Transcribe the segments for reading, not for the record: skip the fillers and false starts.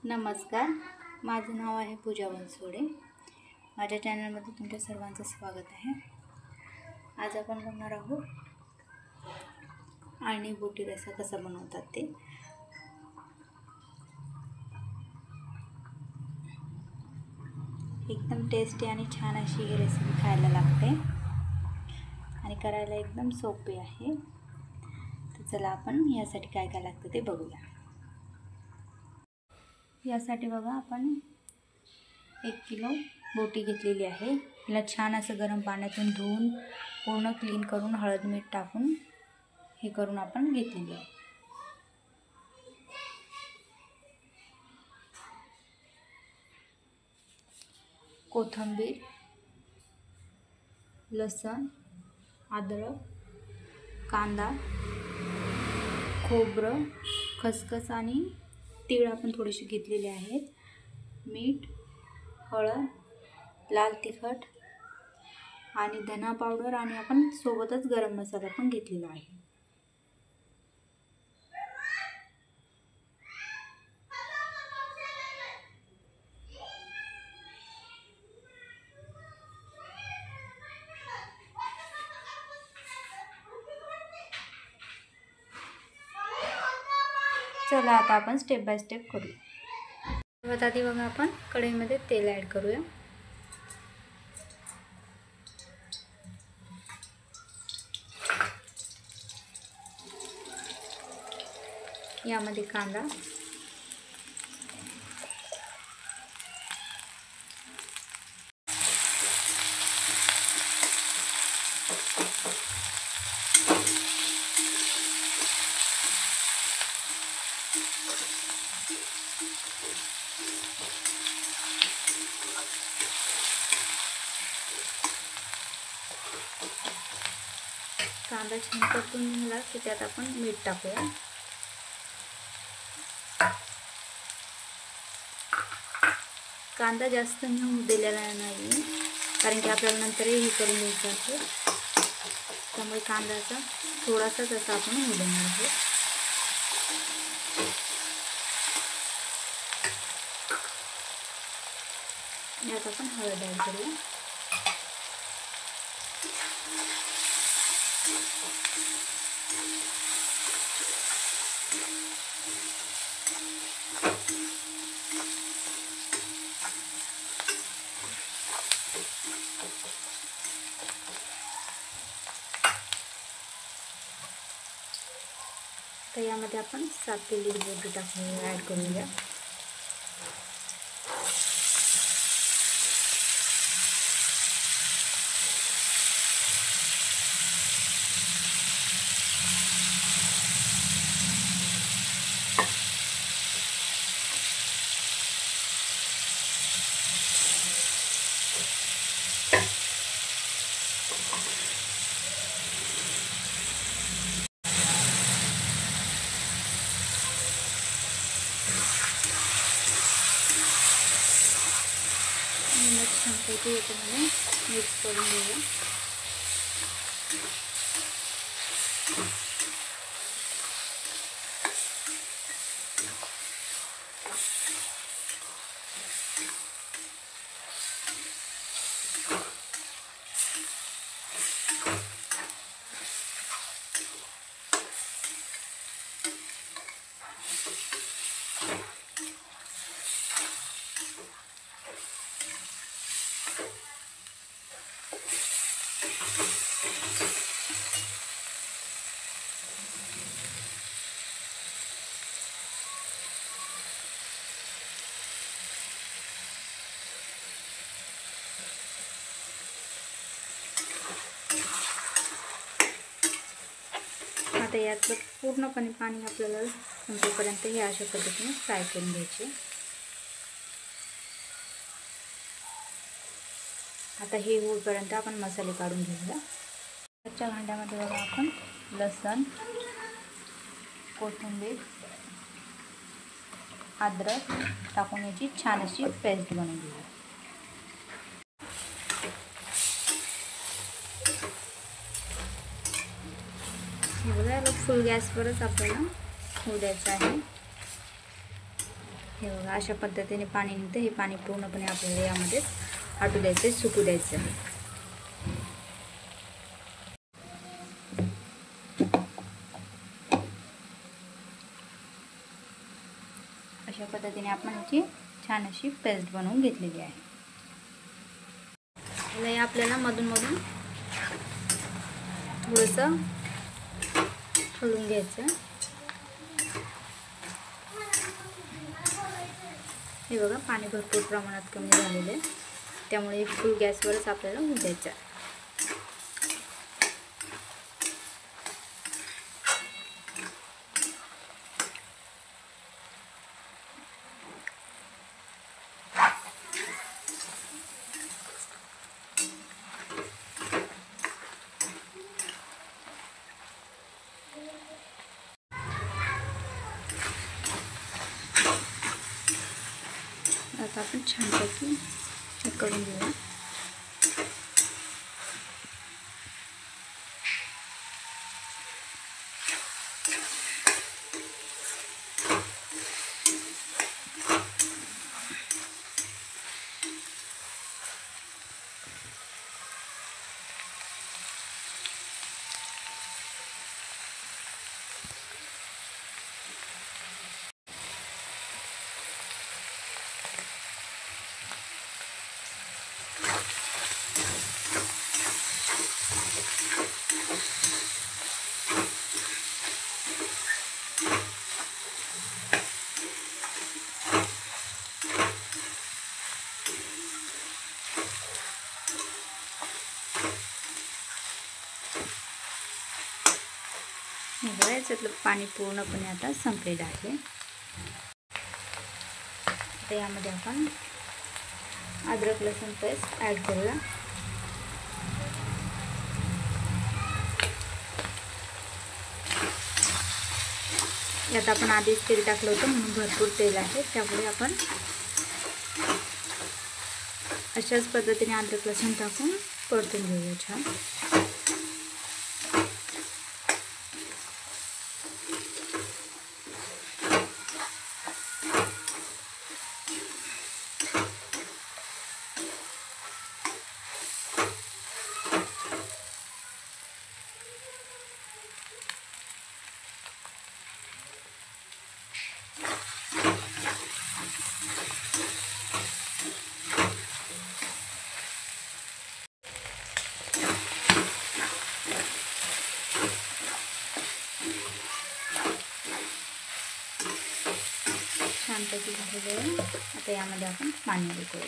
नमस्कार, माझं नाव आहे पूजा बनसोडे। माझ्या चॅनलमध्ये तुमच्या सर्वांचं स्वागत आहे। आज आपण बघणार आहोत आळणी बोटी रस्सा कसा बनवतात ते। एकदम टेस्टी आणि छान अशी ही रेसिपी खायला लागते आणि करायला एकदम सोपी आहे। तर चला आपण यासाठी काय काय लागतं ते बघूया। यासाठी बघा आपण 1 किलो बोटी घेतलेली आहे। तिला छान असं गरम पाण्यातून धुवून पूर्ण क्लीन करून हळद मीठ टाकून हे करून आपण घेतलेली आहे। कोथिंबीर, लसूण, अद्रक, कांदा, खोबरं, खसखस आणि तीळ आपण थोडेसे घेतलेले आहेत। मीठ, हळद, लाल तिखट आणि धना पावडर आणि आपण सोबतच गरम मसाला पण घेतलेला आहे। चला आता आपण स्टेप बाय स्टेप करूया। सर्वात आधी बघा आपण कढईमध्ये तेल ॲड करूया। यामध्ये कांदा, कांदा छान परतून झाला की त्यात आपण मीठ टाकूया। कांदा जास्त न होऊ दिलेला नाही, कारण की आपल्याला नंतरही हे करून घ्यायचं आहे। त्यामुळे कांद्याचा थोडासाच असा आपण होऊ देणार आहोत। यात आपण हळद ॲड करूया। तर यामध्ये आपण 7 ते 8 बोटी टाकून ॲड करूया। छानपैकी याच्यामध्ये मिक्स करून घेऊया। आता यातलं पूर्णपणे पाणी आपल्याला संपेपर्यंत हे अशा पद्धतीने फ्राय करून घ्यायचे। आता हे होईपर्यंत आपण मसाले काढून घेऊया। त्याच्या भांड्यामध्ये बघा आपण लसूण, कोथिंबीर, अद्रक टाकून याची छान अशी पेस्ट बनवून घेऊया। हे बघा फुल गॅसवरच आपल्याला होऊ द्यायचं आहे। हे बघा अशा पद्धतीने पाणी निघतं. हे पाणी पूर्णपणे आपल्याला यामध्ये आटू द्यायचं आहे, सुकू द्यायचं आहे. अशा पद्धतीने आपण याची छान अशी पेस्ट बनवून घेतलेली आहे. याला आपल्याला मधून मधून थोडंसं हलवून घ्यायचं. हे बघा पाणी भरपूर प्रमाणात कमी झालेलं आहे, त्यामुळे फुल गॅसवरच आपल्याला होऊ द्यायचं. आता आपण छानपैकी चेक करून घेऊया. याच्यातलं पाणी पूर्णपणे आता संपलेलं आहे. आता यामध्ये आपण अद्रक लसूण पेस्ट ॲड करूया. यात आपण आधीच तेल टाकलं होतं म्हणून भरपूर तेल आहे, त्यामुळे आपण अशाच पद्धतीने अद्रक लसूण टाकून परतून घेऊया छान. छानपैकी झालेलं आहे. आता यामध्ये आपण पाणी ॲड करू.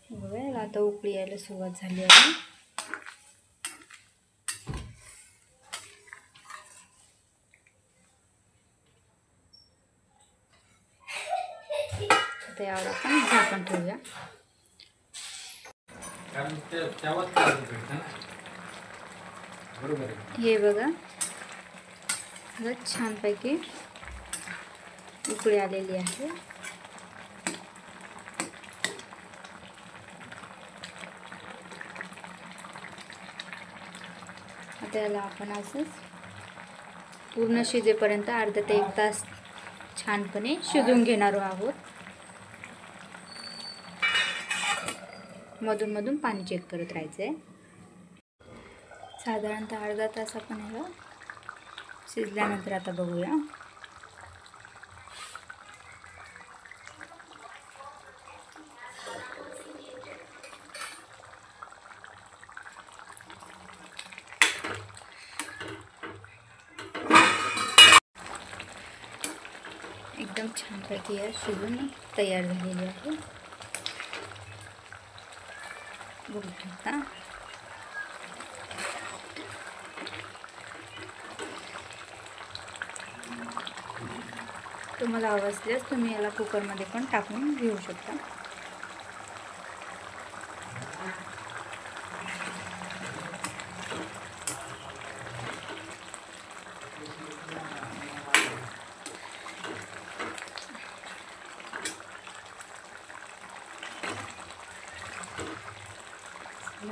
बघा आता उकळी यायला सुरुवात झाली आहे. आता यावर आपण झाकण ठेवूया. हे बघा छानपैकी उकळी आलेली आहे. आता याला आपण असंच पूर्ण शिजेपर्यंत अर्धा ते 1 तास छानपणे शिजवून घेणार आहोत. मधून मधून पाणी चेक करत राहायचं आहे. साधारणतः अर्धा तास आपण याला शिजल्यानंतर आता बघूया. एकदम छानपैकी या शिजून तयार झालेली आहे. बघू शकता. तुम्हाला हवं असल्यास तुम्ही याला कुकरमध्ये पण टाकून घेऊ शकता.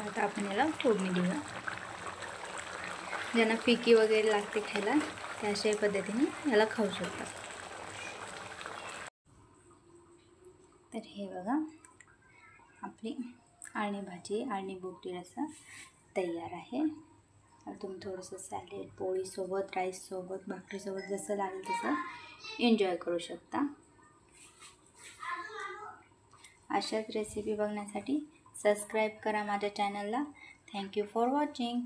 आता आपण याला फोडणी देऊया. ज्यांना फिकी वगैरे लागते खायला त्या अशा पद्धतीने याला खाऊ शकतात. तर हे बघा आपली आळणी भाजी, आळणी बोटी रस्सा तयार आहे. आता तुम्ही थोडंसं सॅलेड, पोळीसोबत, राईससोबत, भाकरीसोबत जसं लागेल तसं एन्जॉय करू शकता. अशाच रेसिपी बघण्यासाठी सबस्क्राईब करा माझ्या चॅनलला. Thank you for watching.